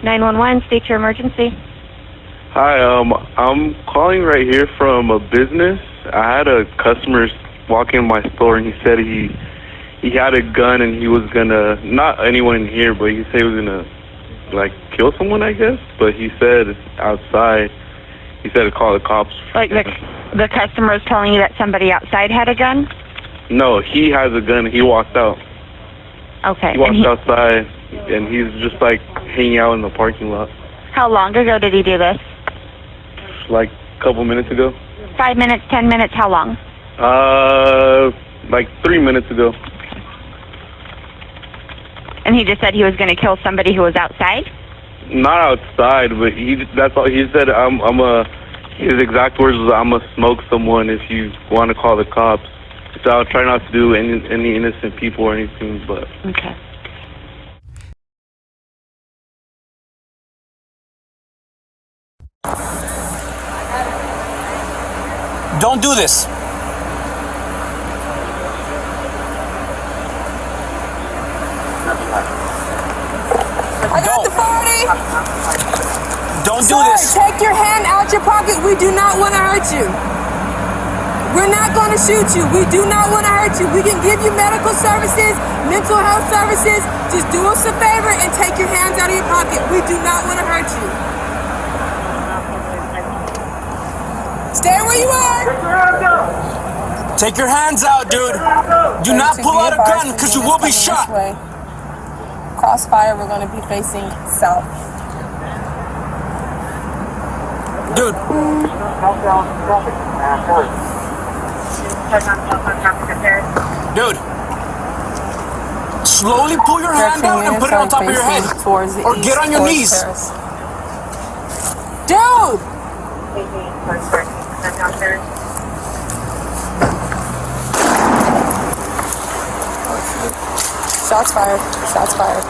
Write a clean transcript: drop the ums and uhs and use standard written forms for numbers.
911, state your emergency. Hi, I'm calling right here from a business. I had a customer walk in my store and he said he had a gun and he was gonna, not anyone in here, but he said he was gonna like kill someone, I guess. But he said outside, he said to call the cops. Like the customer is telling you that somebody outside had a gun? No, he has a gun. He walked out. Okay. He walked outside and he's just like hanging out in the parking lot. How long ago did he do this? Like a couple minutes ago. 5 minutes, 10 minutes, how long? Like 3 minutes ago. And he just said he was going to kill somebody who was outside? Not outside, but that's all he said. His exact words was, I'm gonna smoke someone if you want to call the cops. So I'll try not to do any innocent people or anything, but. Okay. Don't do this. I got the 40. Don't Sir, do this. take your hand out your pocket. We do not want to hurt you. We're not going to shoot you. We do not want to hurt you. We can give you medical services, mental health services. Just do us a favor and take your hands out of your pocket. We do not want to hurt you. Stay where you are. Take your hands out, dude. Do not pull out a gun because you will be shot. Crossfire, we're going to be facing south. Dude. Dude. Slowly pull your hand out and put it on top of your head. Or get on your knees. Dude! Shots fired. Shots fired.